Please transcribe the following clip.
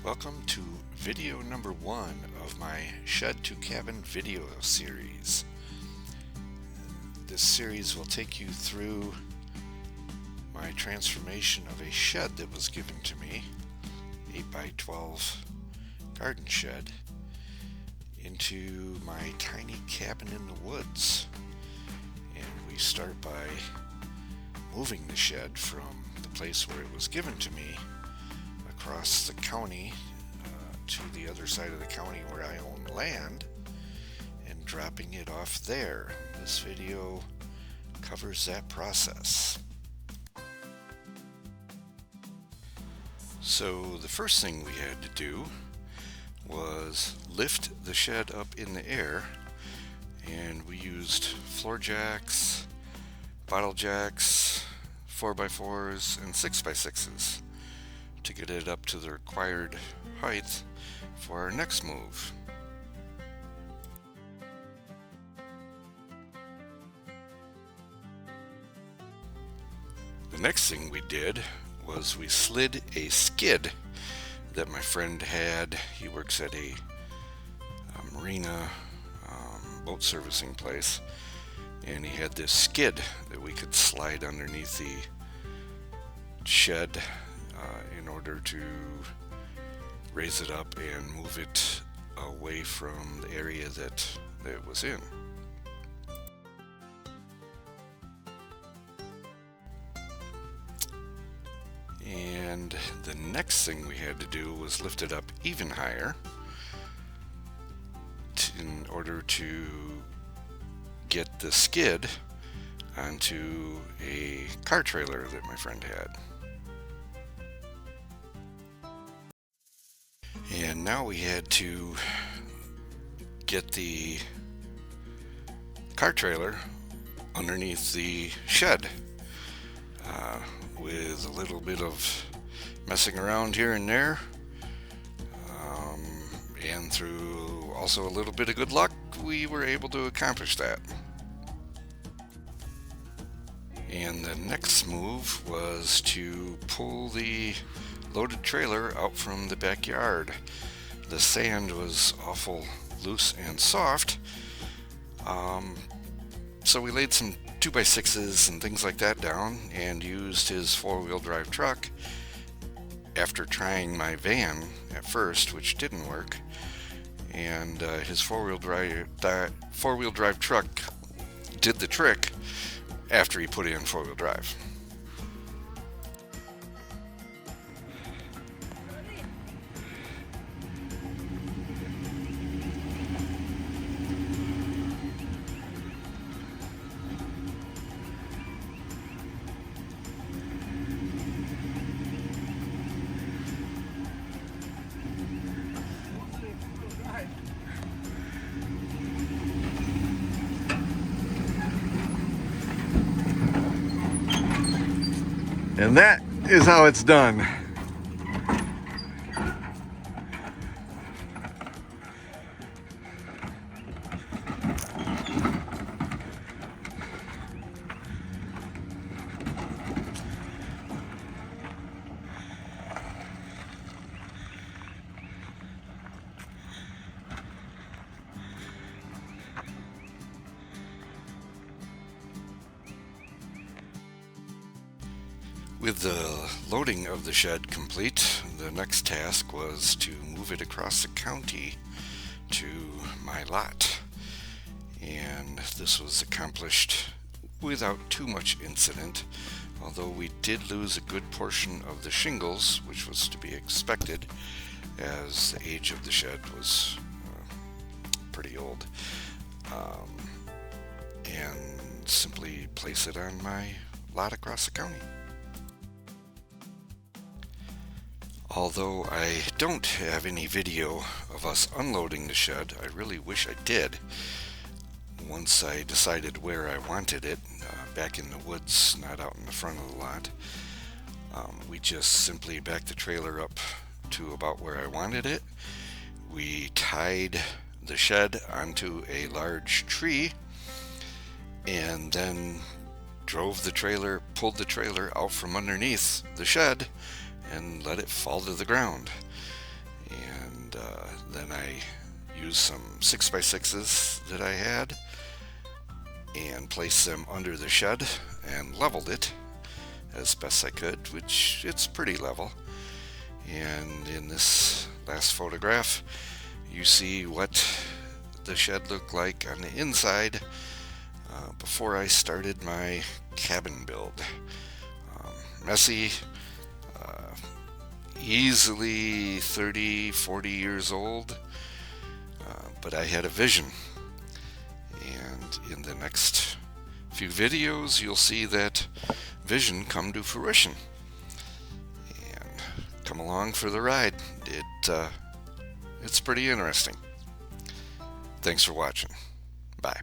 Welcome to video number 1 of my Shed to Cabin video series. This series will take you through my transformation of a shed that was given to me, 8x12 garden shed, into my tiny cabin in the woods. And we start by moving the shed from the place where it was given to me across the county to the other side of the county where I own land and dropping it off there. This video covers that process. So the first thing we had to do was lift the shed up in the air, and we used floor jacks, bottle jacks, 4x4s, and 6x6s to get it up to the required height for our next move. The next thing we did was we slid a skid that my friend had. He works at a marina boat servicing place, and he had this skid that we could slide underneath the shed in order to raise it up and move it away from the area that it was in. And the next thing we had to do was lift it up even higher in order to get the skid onto a car trailer that my friend had. And now we had to get the car trailer underneath the shed with a little bit of messing around here and there, and through also a little bit of good luck, we were able to accomplish that. And the next move was to pull the loaded trailer out from the backyard. The sand was awful loose and soft, so we laid some 2x6s and things like that down and used his four-wheel drive truck after trying my van at first, which didn't work, and his four-wheel drive truck did the trick after he put in four-wheel drive. And that is how it's done. With the loading of the shed complete, the next task was to move it across the county to my lot. And this was accomplished without too much incident, although we did lose a good portion of the shingles, which was to be expected as the age of the shed was pretty old, and simply place it on my lot across the county. Although I don't have any video of us unloading the shed, I really wish I did. Once I decided where I wanted it, back in the woods, not out in the front of the lot, we just simply backed the trailer up to about where I wanted it. We tied the shed onto a large tree and then pulled the trailer out from underneath the shed and let it fall to the ground. And then I used some 6x6s that I had and placed them under the shed and leveled it as best I could, which it's pretty level. And in this last photograph, you see what the shed looked like on the inside before I started my cabin build. Messy, easily 30-40 years old, but I had a vision, and in the next few videos you'll see that vision come to fruition. And come along for the ride. It's pretty interesting. Thanks for watching. Bye.